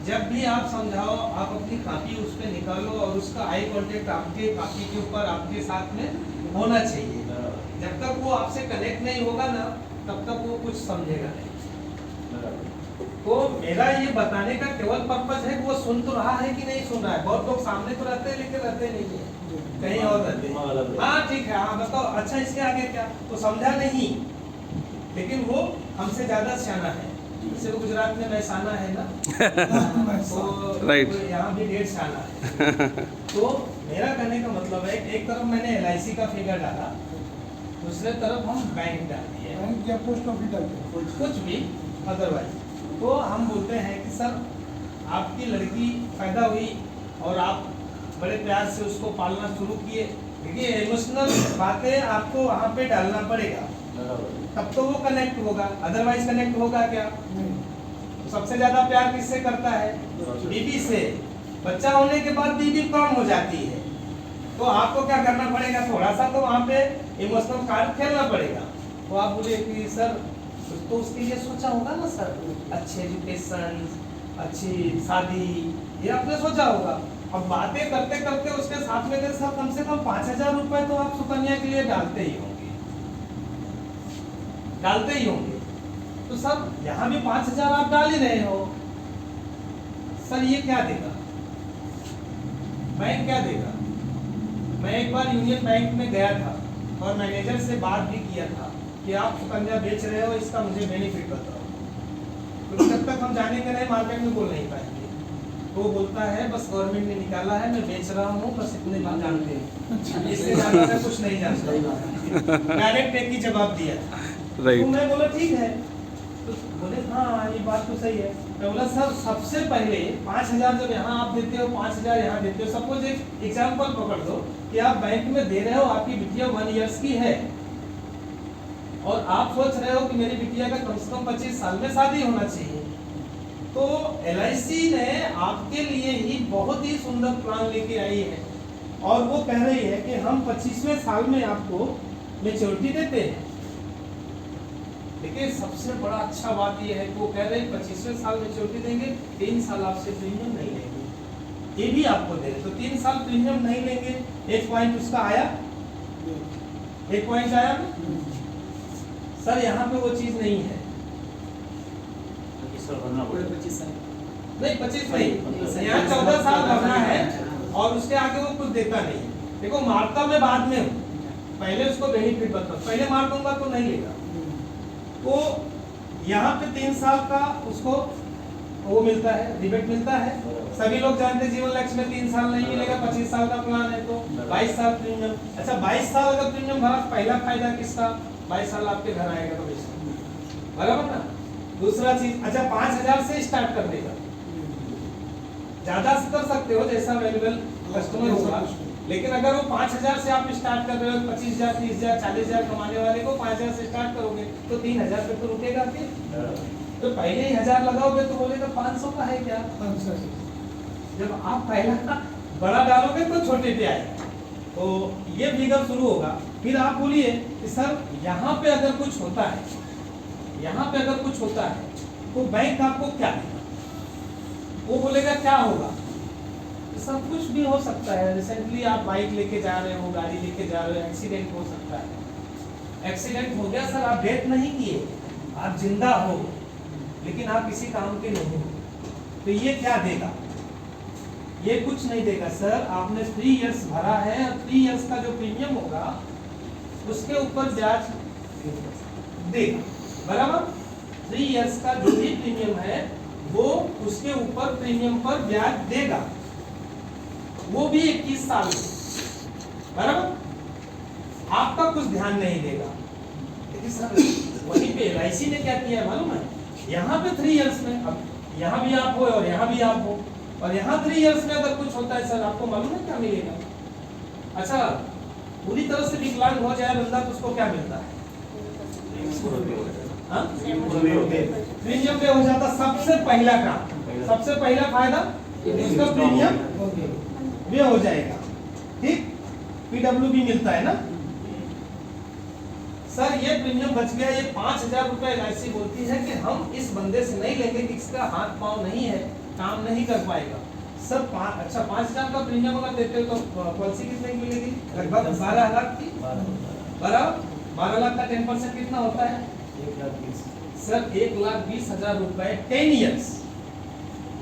जब भी आप समझाओ, आप अपनी कॉपी उस पर निकालो और उसका आई कांटेक्ट आपके कॉपी के ऊपर आपके साथ में होना चाहिए। जब तक वो आपसे कनेक्ट नहीं होगा ना, तब तक वो कुछ समझेगा नहीं। तो मेरा ये बताने का केवल पर्पज है कि वो सुन तो रहा है कि नहीं सुन रहा है। बहुत लोग सामने तो रहते हैं लेकिन रहते नहीं है, कहीं और रहते हैं। हाँ ठीक है, हाँ बताओ, अच्छा इसके आगे क्या, तो समझा नहीं, लेकिन वो हमसे ज्यादा सियाना है। जैसे वो गुजरात में मैसाना है ना, तो राइट, यहाँ भी 1.5 साना है। तो मेरा कहने का मतलब है, एक तरफ मैंने LIC का फिगर डाला, दूसरे तरफ हम बैंक डाल दिए, बैंक या पोस्ट ऑफिस डालते हैं, कुछ भी अदरवाइज। तो हम बोलते हैं कि सर आपकी लड़की पैदा हुई और आप बड़े प्यार से उसको पालना शुरू किए। देखिए इमोशनल बातें आपको वहाँ पे डालना पड़ेगा, तब तो वो कनेक्ट होगा, अदरवाइज कनेक्ट होगा क्या? तो सबसे ज्यादा प्यार किससे करता है? बीबी से। बच्चा होने के बाद बीबी कम हो जाती है, तो आपको क्या करना पड़ेगा? थोड़ा सा तो वहाँ पे इमोशनल कार्ड खेलना पड़ेगा। तो आप बोले कि सर कुछ तो उसके लिए सोचा होगा ना सर, अच्छे एजुकेशन, अच्छी शादी, ये आपने सोचा होगा। अब बातें करते करते उसके साथ में सर कम से कम 5,000 रुपए तो आप सुकन्या के लिए डालते ही होंगे, डालते ही होंगे। तो सर यहाँ भी 5,000 आप डाल ही रहे हो, सर ये क्या देगा? बैंक क्या देगा? मैं एक बार यूनियन बैंक में गया था और मैनेजर से बात भी किया था कि आप सुकन्या बेच रहे हो, इसका मुझे बेनिफिट बताओ। तो जब तक हम जाने के नहीं मार्केट में बोल नहीं पाएंगे। तो वो बोलता है बस गवर्नमेंट ने निकाला है, मैं बेच रहा हूँ, बस इतने बात जानते हैं, इससे ज्यादा मैं कुछ नहीं जानता। डायरेक्ट एक ही जवाब दिया। तो मैं बोला ठीक है, तो बोले हाँ ये बात तो सही है। मैं बोला सर सबसे पहले 5,000 जब यहाँ आप देते हो, 5,000 यहाँ देते हो, सपोज एक एग्जाम्पल पकड़ दो कि आप बैंक में दे रहे हो, आपकी बिटिया 1 ईयर्स की है और आप सोच रहे हो कि मेरी बिटिया का कम से कम 25 साल में शादी होना चाहिए। तो LIC ने आपके लिए ही बहुत ही सुंदर प्लान लेके आई है और वो कह रही है कि हम 25वें साल में आपको मैच्योरिटी देते हैं। देखिए सबसे बड़ा अच्छा बात यह है कि वो कह रहे हैं 25वें साल मैच्योरिटी देंगे, 3 साल आपसे प्रीमियम नहीं लेंगे, ये भी आपको दे रहे। तो 3 साल प्रीमियम नहीं लेंगे, एक पॉइंट उसका आया, एक पॉइंट आया सर। यहाँ पे वो चीज नहीं है, नहीं 25 नहीं, यहाँ 14 साल भरना है और उसके आगे वो कुछ देता नहीं। देखो मारता मैं बाद में हूँ, पहले उसको बेनिफिट बताओ, पहले मार दूंगा तो नहीं लेगा। तो यहाँ पे 3 साल का उसको वो मिलता है, रिबेट मिलता है। सभी लोग जानते हैं जीवन लक्ष्य में 3 साल नहीं मिलेगा, 25 साल का प्लान है तो 22 साल प्रीमियम। अच्छा 22 साल का प्रीमियम भरा, पहला फायदा किसका? 22 साल आपके घर आएगा कमीशन, बराबर ना। दूसरा चीज, अच्छा 5,000 से स्टार्ट कर देगा, ज्यादा से कर सकते हो जैसा अवेलेबल कस्टमर होगा, लेकिन अगर वो 5,000 से आप स्टार्ट कर रहे हो, 25,000, 30,000, 40,000 कमाने वाले को 5,000 से स्टार्ट करोगे तो 3,000 पे तो रुकेगा फिर। तो पहले ही 1,000 लगाओगे तो बोलेगा 500 का है क्या? जब आप पहला बड़ा डालोगे तो छोटे पे आएगा, तो ये फिगर शुरू होगा। फिर आप बोलिए कि सर यहाँ पे अगर कुछ होता है, यहाँ पे अगर कुछ होता है तो बैंक आपको क्या देगा? वो बोलेगा क्या होगा? सब कुछ भी हो सकता है। रिसेंटली आप बाइक लेके जा रहे हो, गाड़ी लेके जा रहे हो, एक्सीडेंट हो सकता है। एक्सीडेंट हो गया सर, आप डेथ नहीं किए, आप जिंदा हो, लेकिन आप किसी काम के नहीं हो, तो ये क्या देगा? ये कुछ नहीं देगा सर। आपने 3 इयर्स भरा है और 3 इयर्स का जो प्रीमियम होगा उसके ऊपर ब्याज देगा, बराबर। 3 इयर्स का जो भी प्रीमियम है वो उसके ऊपर प्रीमियम पर ब्याज देगा, वो भी 21 साल में, बराबर। आपका कुछ ध्यान नहीं देगा। लेकिन सर वहीं पे LIC ने क्या किया है मालूम है? यहाँ पे 3 इयर्स में, अब यहाँ भी आप हो और यहाँ भी आप हो, और यहाँ 3 इयर्स में अगर कुछ होता है सर, आपको मालूम है क्या मिलेगा? अच्छा पूरी तरह से विकलांग हो जाए बंदा तो उसको क्या मिलता है? प्रीमियम पे हो जाता सबसे पहला काम, सबसे पहला फायदा उसका प्रीमियम वे हो जाएगा, ठीक। PWB मिलता है ना सर। ये प्रीमियम बच गया, ये 5,000 रुपए LIC बोलती है कि हम इस बंदे से नहीं लेंगे कि इसका हाथ पांव नहीं है, काम नहीं कर पाएगा। सब 5,000 का प्रीमियम अगर देते हो तो पॉलिसी कितने की मिलेगी? लगभग 12 लाख की। 12 लाख का 10% कितना होता है? 1,20,000 सर 1,20,000 रुपए 10 ईयर्स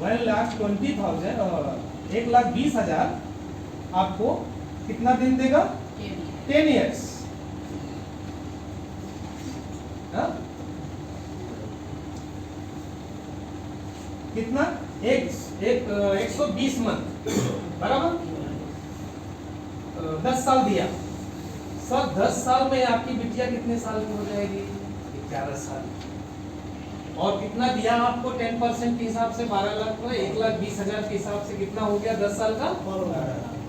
1,20,000 और 1,20,000 आपको कितना दिन देगा? 10 ईयर्स। कितना? 120 मंथ बराबर 10 साल दिया। सर 10 साल में आपकी बिटिया कितने साल की हो जाएगी? 11 साल। और कितना दिया आपको 10% के हिसाब से? 12 लाख का 1,20,000 के हिसाब से कितना हो गया 10 साल का?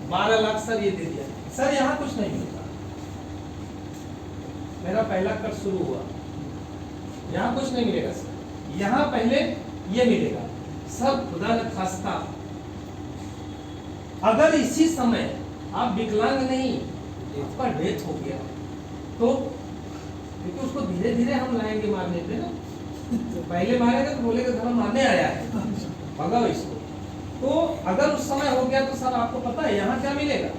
12 लाख सर ये दे दिया। सर यहाँ कुछ नहीं मिलता, मेरा पहला कट शुरू हुआ, यहाँ कुछ नहीं मिलेगा सर। यहाँ पहले ये मिलेगा सर, खुदा न खास्ता अगर इसी समय आप विकलांग नहीं, आपका डेथ हो गया तो, क्योंकि उसको धीरे धीरे हम लाएंगे मारने पे ना, पहले मारेगा तो बोलेगा घर मारने आया है, भगाओ इसको। तो अगर उस समय हो गया तो सर आपको पता है यहाँ क्या मिलेगा?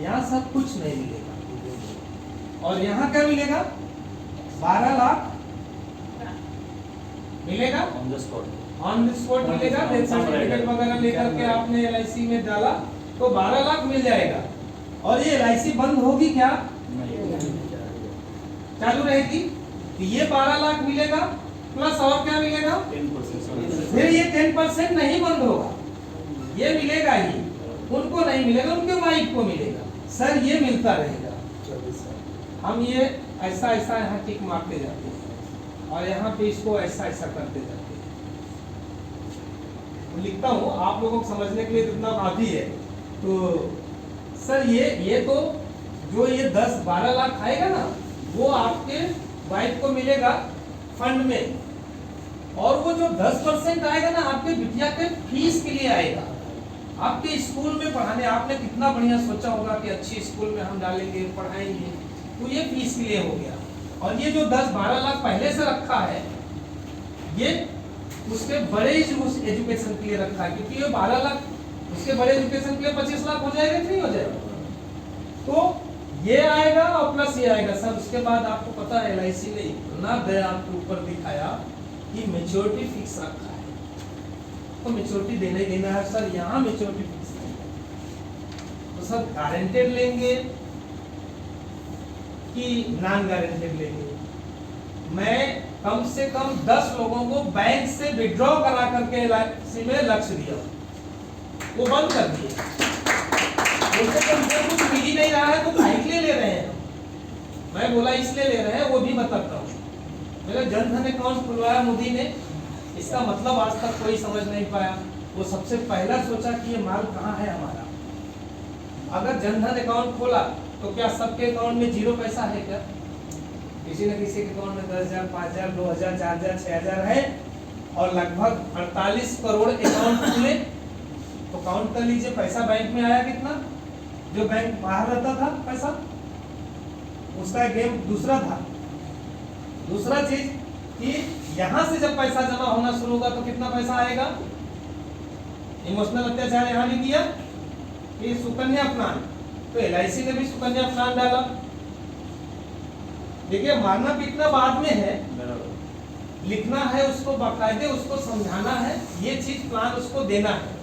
यहाँ सब कुछ नहीं मिलेगा। और यहाँ क्या मिलेगा? 12 लाख मिलेगा ऑन द स्पॉट मिलेगा। डेथ सर्टिफिकेट वगैरह लेकर के आपने LIC में डाला तो 12 लाख मिल जाएगा। और ये LIC बंद होगी क्या? चालू रहेगी। तो ये 12 लाख मिलेगा प्लस और क्या मिलेगा? 10%। फिर ये 10% नहीं बंद होगा, ये मिलेगा ही, उनको नहीं मिलेगा, उनके वाइफ को मिलेगा। सर ये मिलता रहेगा। हम ये ऐसा ऐसा यहाँ टिक मारते जाते हैं और यहाँ पे इसको ऐसा ऐसा करते जाते हैं। तो लिखता हूँ आप लोगों को समझने के लिए जितना काफी है। तो सर ये तो जो ये 10-12 लाख आएगा ना, वो आपके वाइफ को मिलेगा फंड में, और वो जो 10% आएगा ना आपके बिटिया के फीस के लिए आएगा, आपके स्कूल में पढ़ाने। आपने कितना बढ़िया सोचा होगा कि अच्छी स्कूल में हम डालेंगे, पढ़ाएंगे, तो ये फीस के लिए हो गया। और ये जो 10-12 लाख पहले से रखा है, ये उसके बड़े एजुकेशन के लिए रखा है, क्योंकि ये 12 लाख उसके बड़े एजुकेशन के लिए 25 लाख हो जाएगा कि नहीं हो जाएगा? तो ये आएगा और प्लस ये आएगा। सर उसके बाद आपको पता है LIC ने इतना दया आपके ऊपर दिखाया कि मेच्योरिटी फिक्स रखा है, तो मेच्योरिटी देना ही देना है सर। यहाँ मेच्योरिटी फिक्स नहीं है, तो सर गारंटेड लेंगे कि नॉन गारंटेड लेंगे? मैं कम से कम 10 लोगों को बैंक से विड्रॉ करा करके LIC में लक्ष्य दिया, वो बंद कर दिए। उनसे कुछ मिल ही नहीं रहा है तो काहे के लिए ले रहे हैं? मैं बोला इसलिए ले रहे हैं, वो भी बताता हूँ। मेरा जनधन अकाउंट खुलवाया मोदी ने, इसका मतलब आज तक कोई समझ नहीं पाया। वो सबसे पहला सोचा कि ये माल कहाँ है हमारा। अगर जनधन अकाउंट खोला तो क्या सबके अकाउंट में जीरो पैसा है क्या? किसी न किसी के अकाउंट में 10,000, 5,000, 2,000, 4,000, 6,000 है, और लगभग 48 करोड़ अकाउंट खुले। तो काउंट कर लीजिए पैसा बैंक में आया कितना। जो बैंक बाहर रहता था पैसा, उसका गेम दूसरा था। दूसरा चीज कि यहां से जब पैसा जमा होना शुरू होगा तो कितना पैसा आएगा? इमोशनल अत्याचार यहां नहीं किया कि सुकन्या प्लान, तो LIC ने भी सुकन्या प्लान डाला। देखिए मारना पीटना बाद में है, लिखना है उसको बाकायदे, उसको समझाना है, ये चीज प्लान उसको देना है।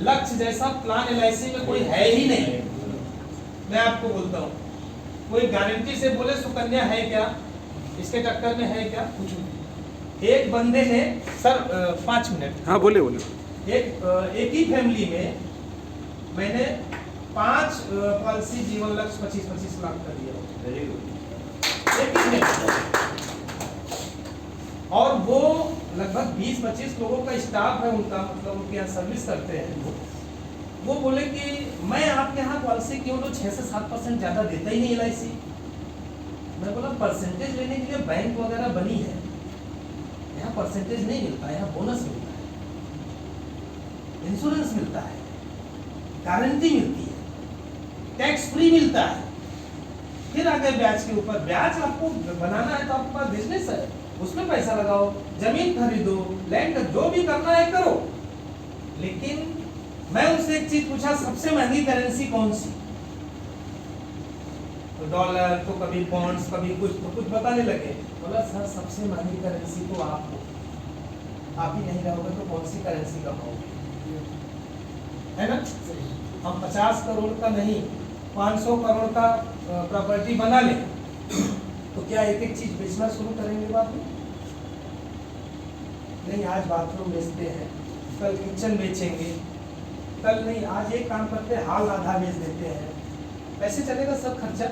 लक्ष्य जैसा प्लान LIC में कोई है ही नहीं। मैं आपको बोलता हूँ, कोई गारंटी से बोले सुकन्या है क्या, इसके टक्कर में है क्या? कुछ नहीं। एक बंदे ने सर 5 मिनट, हाँ बोले एक ही फैमिली में मैंने 5 पॉलिसी जीवन लक्ष्य 25-25 लाख का दिया। Very good. एक ही फैमिली, और वो लगभग 20-25 लोगों का स्टाफ है उनका, मतलब उनके यहाँ सर्विस करते हैं। वो बोले कि मैं आपके यहाँ पॉलिसी क्यों लो, 6 से 7% ज्यादा देता ही नहीं LIC। मैं बोला परसेंटेज लेने के लिए बैंक वगैरह बनी है, यहाँ परसेंटेज नहीं मिलता है, यहाँ बोनस मिलता है, इंश्योरेंस मिलता है, गारंटी मिलती है, टैक्स फ्री मिलता है, फिर आगे ब्याज के ऊपर। ब्याज आपको बनाना है तो आपके पास बिजनेस है, उसमें पैसा लगाओ, जमीन खरीदो, लैंड, जो भी करना है करो। लेकिन मैं उनसे एक चीज पूछा, सबसे महंगी करेंसी कौन सी? तो डॉलर, तो कभी पॉन्ड्स, कभी कुछ, तो कुछ बताने लगे। बोला सर सबसे महंगी करेंसी तो आप हो, आप ही नहीं रहोगे तो कौन सी करेंसी कमाओगे, है ना? हम 50 करोड़ का नहीं 500 करोड़ का प्रॉपर्टी बना ले तो क्या एक एक चीज बेचना शुरू करेंगे बाद में? नहीं, आज बाथरूम बेचते हैं, कल किचन बेचेंगे, कल नहीं, आज एक काम करते हैं हाल आधा बेच देते हैं, कैसे चलेगा सब खर्चा?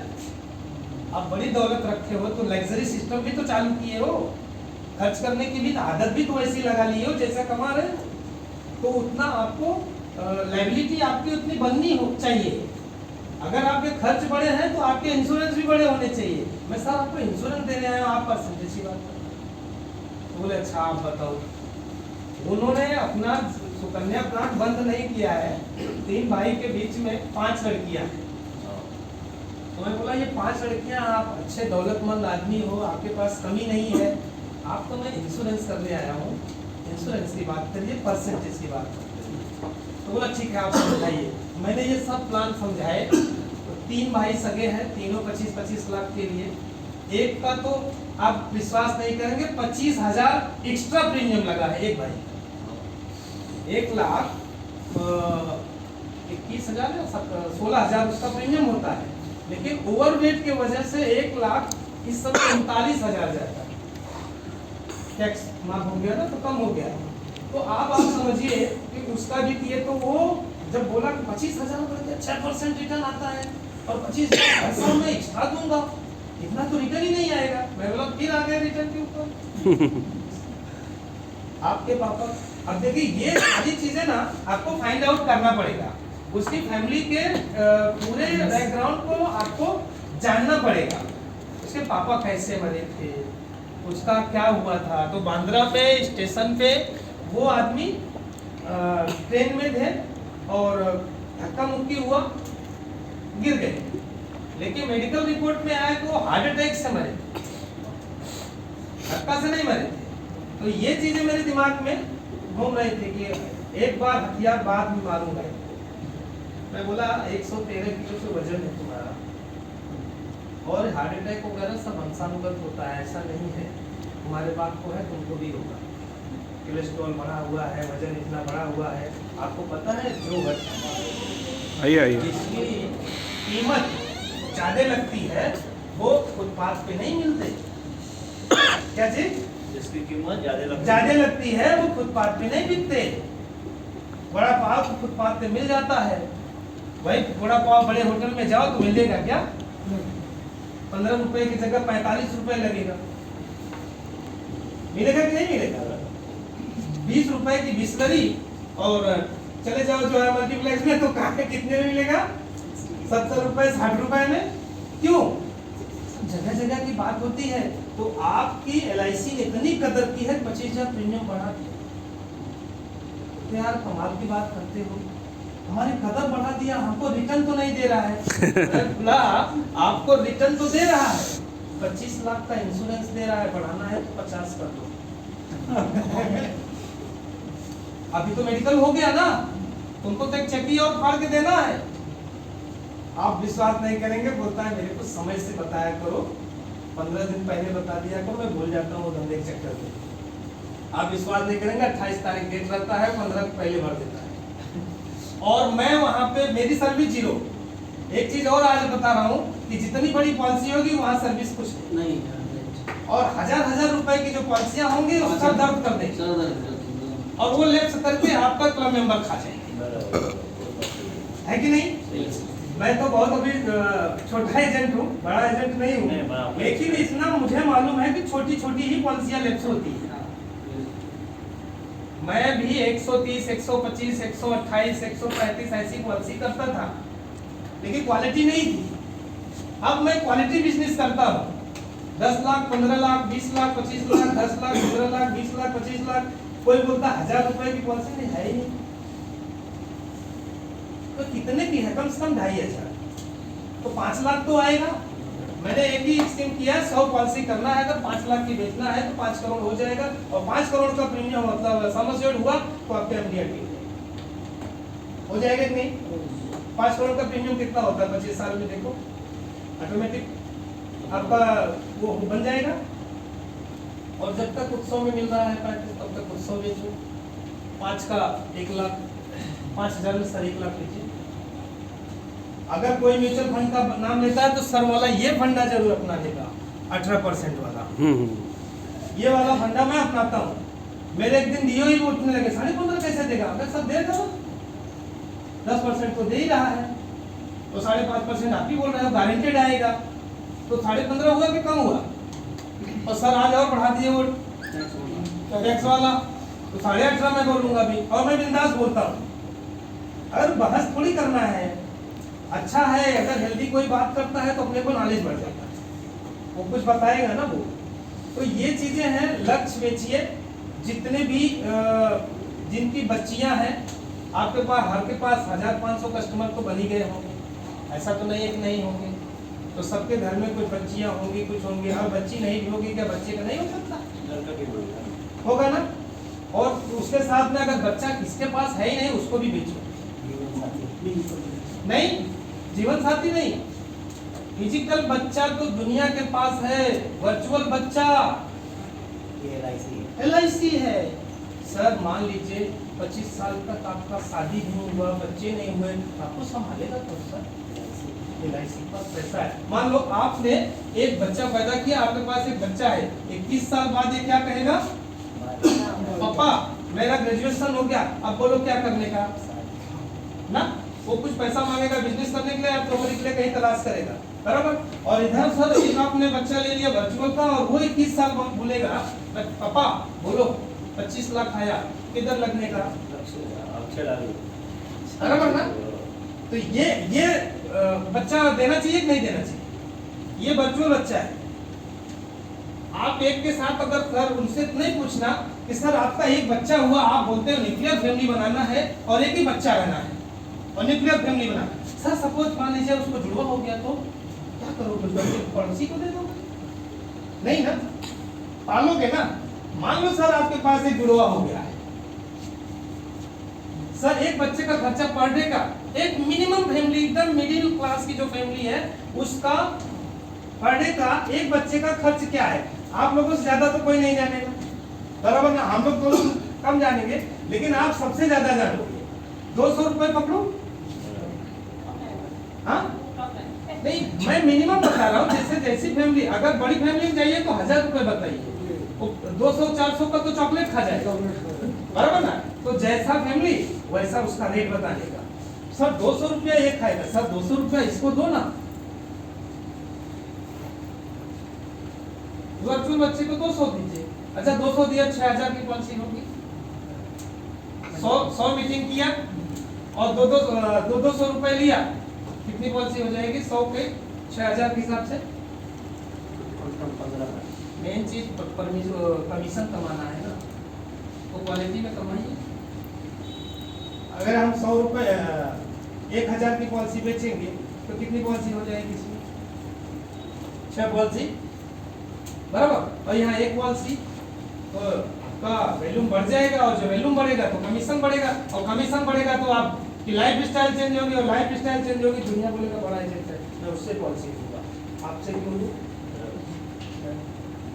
आप बड़ी दौलत रखे हो तो लग्जरी सिस्टम भी तो चालू किए हो, खर्च करने की भी आदत भी तो वैसी लगा ली हो जैसा कमा रहे हो, तो उतना आपको लायबिलिटी आपकी उतनी बननी हो चाहिए। अगर आपके खर्च बड़े हैं तो आपके इंश्योरेंस भी बड़े होने चाहिए। मैं सर आपको इंश्योरेंस देने आया हूँ, आप परसेंटेज की बात कर रहे हैं। बोले अच्छा आप बताओ। उन्होंने अपना सुकन्या प्लान बंद नहीं किया है, 3 भाई के बीच में 5 लड़कियां हैं। तो मैं बोला ये 5 लड़कियां, आप अच्छे दौलतमंद आदमी हो, आपके पास कमी नहीं है, आपको मैं इंश्योरेंस करने आया हूँ, इंश्योरेंस की बात करिए, परसेंटेज की बात करिए। तो बोला ठीक है आप समझाइए। मैंने ये सब प्लान समझाए। तो 3 भाई सगे हैं, तीनों 25-25 लाख के लिए। एक का तो आप विश्वास नहीं करेंगे 25,000 एक्स्ट्रा प्रीमियम लगा है एक भाई, 1,21,000 या 16,000 उसका प्रीमियम होता है, लेकिन ओवरवेट की वजह से 1,00,000 इस समय 39,000 जाता है। टैक्स माफ हो गया ना तो कम हो गया। तो आप समझिए कि उसका भी किए तो वो जब बोला कि 25,000 बढ़ 6% रिटर्न आता है और 25,000 में एक्स्ट्रा दूंगा, इतना तो रिटर्न ही नहीं आएगा। मैं बोला फिर आ गए रिटर्न के ऊपर आपके पापा। अब देखिए ये सारी चीजें ना आपको फाइंड आउट करना पड़ेगा, उसकी फैमिली के पूरे बैकग्राउंड को आपको जानना पड़ेगा। उसके पापा कैसे मरे थे, उसका क्या हुआ था। तो बांद्रा पे स्टेशन पे वो आदमी ट्रेन में थे और धक्का मुक्की हुआ, गिर गए, लेकिन मेडिकल रिपोर्ट में आया कि वो हार्ट अटैक से मरे, धक्का से नहीं मरे थे। तो ये चीजें मेरे दिमाग में घूम रही थी कि एक बार हथियार बाद में मारूंगा। मैं बोला 113 किलो से वजन है तुम्हारा और हार्ट अटैक वगैरह सब वंशानुगत होता है, ऐसा नहीं है, तुम्हारे बाप को है तुमको भी होगा, कोलेस्ट्रॉल बढ़ा हुआ है, वजन इतना बढ़ा हुआ है, आपको पता है जो जिसकी कीमत ज्यादा लगती है वो फुटपाथ पे नहीं मिलते। क्या चीज? जिसकी कीमत ज्यादा लगती है वो फुटपाथ पे नहीं बिकते। बड़ा पाव तो फुटपाथ पे मिल जाता है, वही बड़ा पाव बड़े होटल में जाओ तो मिलेगा क्या? 15 रुपए की जगह 45 रुपए लगेगा, मिलेगा कि नहीं मिलेगा? 20 रुपए की बिस्लरी और चले जाओ जो है मल्टीप्लेक्स में तो कहाँ कितने में मिलेगा? 70 रुपए 60 रुपए में। क्यों? जगह जगह की बात होती है। तो आपकी LIC ने इतनी कदर की है, 25,000 प्रीमियम बढ़ा दिया। तो यार कमाल की बात करते हो, हमारी कदर बढ़ा दिया, हमको रिटर्न तो नहीं दे रहा है। आपको रिटर्न तो दे रहा है, 25 लाख का इंश्योरेंस दे रहा है, बढ़ाना है तो 50 कर दो। अभी तो मेडिकल हो गया ना, तुमको तो एक चक्की और फाड़ के देना है। आप विश्वास नहीं करेंगे, बोलता है मेरे को समय से बताया करो, 15 दिन पहले बता दिया करो, मैं भूल जाता हूँ धंधे के चक्कर में। आप विश्वास नहीं करेंगे, 28 तारीख डेट रहता है, 15 पहले भर देता है और मैं वहां पे मेरी सर्विस 0। एक चीज और आज बता रहा हूँ कि जितनी बड़ी पॉलिसी होगी वहां सर्विस कुछ नहीं, और हजार रुपए की जो पॉलिसियां होंगी उसका दर्द कर देंगे और वो लेफ्ट करके आपका क्लब मेंबर खा जाएंगे, है कि नहीं? मैं तो बहुत अभी छोटा एजेंट हूँ, बड़ा एजेंट नहीं हूँ, लेकिन इतना मुझे मालूम है कि छोटी छोटी ही पॉलिसियां लेफ्ट होती है। मैं भी 130, 125, 128, 135 ऐसी पॉलिसी करता था, लेकिन क्वालिटी नहीं थी। अब मैं क्वालिटी बिजनेस करता हूँ, 10 लाख, 15 लाख, 20 लाख, 25 लाख, 10 लाख, 15 लाख, 20 लाख, 25 लाख, कोई बोलता 1000 रुपए की पॉलिसी नहीं है ही नहीं। तो कितने की है? कम से कम 2,500, तो 5 लाख तो आएगा। मैंने एक ही स्कीम किया, 100 पॉलिसी करना है, अगर 5 लाख की बेचना है तो 5 करोड़ हो जाएगा और 5 करोड़ का प्रीमियम मतलब सम एश्योर्ड हुआ तो आपके MDR हो जाएगा कि नहीं? 5 करोड़ का प्रीमियम कितना होता है 25 साल में? देखो ऑटोमेटिक आपका वो बन जाएगा। और जब तक उत्सव में मिल रहा है पैकेज तब तक उत्सव बेचो। 5 का 1 लाख, 5,000 में सर 1 लाख लीजिए। अगर कोई म्यूचुअल फंड का नाम लेता है तो सर वाला ये फंडा जरूर अपनाने का, 18% वाला। ये वाला फंडा मैं अपनाता हूँ। मेरे एक दिन दियो ही उठने लगे, 15.5 कैसे देगा? अगर सब दे दो, 10% तो दे ही रहा है, तो 5.5% आप ही बोल रहे हो गारंटेड आएगा, तो 15.5 हुआ कि कम हुआ? और सर आज और बढ़ा दिए वो टैक्स वाला, तो 18.5 मैं बोलूंगा भी, और मैं बिंदास बोलता हूँ। अगर बहस थोड़ी करना है, अच्छा है अगर हेल्दी कोई बात करता है तो अपने को नॉलेज बढ़ जाता है, वो कुछ बताएगा ना वो। तो ये चीजें हैं, लक्ष्य बेचिए। जितने भी जिनकी बच्चियां हैं आपके पास, हर के पास 1500 कस्टमर तो बन ही गए होंगे, ऐसा तो नहीं है कि नहीं होंगे। तो सबके घर में कुछ बच्चियां होंगी, कुछ होंगी। हर बच्ची नहीं भी होगी, क्या बच्चे का नहीं हो सकता? होगा ना। और उसके साथ में अगर बच्चा किसके पास है ही नहीं उसको भी बेचो। नहीं, जीवन साथी नहीं, फिजिकल बच्चा तो दुनिया के पास है, वर्चुअल बच्चा LIC है। सर मान लीजिए 25 साल तक आपका शादी नहीं हुआ, बच्चे नहीं हुए, आपको संभालेगा तो सर? LIC के पास पैसा है। मान लो आपने एक बच्चा पैदा किया, आपके पास एक बच्चा है, 21 साल बाद ये क्या कहेगा? पापा मेरा ग्रेजुएशन हो गया, अब बोलो क्या करने का ना? वो कुछ पैसा मांगेगा बिजनेस करने के लिए, आप नौकरी के लिए कहीं तलाश करेगा, बराबर। और इधर सर एक आपने बच्चा ले लिया वर्चुअल का, और वो 21 साल बाद बोलेगा पापा बोलो 25 लाख आया, किधर लगने का? बराबर ना। तो ये बच्चा देना चाहिए कि नहीं देना चाहिए? ये वर्चुअल बच्चा है। आप एक के साथ अगर सर उनसे नहीं पूछना कि सर आपका एक बच्चा हुआ, आप बोलते हो न्यूक्लियर फैमिली बनाना है और एक ही बच्चा रहना है और न्यूक्लियर फैमिली बनाना। सर सपोज मान लीजिए उसको जुड़वा हो गया तो क्या करोगे? पड़ोसी को दे दोगे? नहीं ना, पालोगे ना। मान लो सर आपके पास एक जुड़वा हो गया है, सर एक बच्चे का खर्चा पर डे का, एक मिनिमम फैमिली एकदम मिडिल क्लास की जो फैमिली है उसका पर डे का एक बच्चे का खर्च क्या है? आप लोगों से ज्यादा तो कोई नहीं जानेगा, बराबर ना। हम लोग तो कम जानेंगे, लेकिन आप सबसे ज्यादा जानोगे। 200 रुपए पकड़ो, हाँ नहीं मैं मिनिमम बता रहा हूँ। जैसे जैसी फैमिली, अगर बड़ी फैमिली में जाइए तो 1000 रुपए बताइए, 200-400 का तो चॉकलेट खा जाएगा, बराबर ना। तो जैसा फैमिली वैसा उसका रेट बताने का। सर 200 रुपया ये खाएगा, सर 200 रुपया इसको दो ना। वर्चुअल बच्चे को 200 दीजिए, अच्छा 200 दिया, 6000 की पॉलिसी होगी। 100 मीटिंग किया और 200 रुपए लिया, कितनी पॉलिसी हो जाएगी? 100 के 6000 के हिसाब से। मेन चीज कमीशन कमाना है ना, तो क्वालिटी में कमाइए। अगर हम 100 रुपए 1000 की पॉलिसी बेचेंगे तो कितनी पॉलिसी हो जाएगी इसमें? 6 पॉलिसी, बराबर। और यहाँ 1 पॉलिसी, तो आपका वैल्यूम बढ़ जाएगा, और जो वैल्यूम बढ़ेगा तो कमीशन बढ़ेगा, और कमीशन बढ़ेगा तो आपकी लाइफ स्टाइल चेंज होगी, और लाइफ स्टाइल चेंज होगी, दुनिया बोलेगा बड़ा एजेंट है, मैं उससे पॉलिसी लूंगा, आपसे क्यों लूं?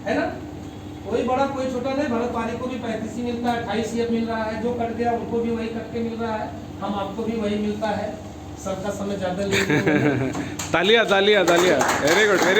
है ना। कोई बड़ा कोई छोटा नहीं। भरत वाले को भी 35 ही मिलता है, 28 ही मिल रहा है, जो कट गया उनको भी वही कट के मिल रहा है, हम आपको भी वही मिलता है। सबका समय ज्यादा ले तालियां तालियां तालियां, वेरी गुड वेरी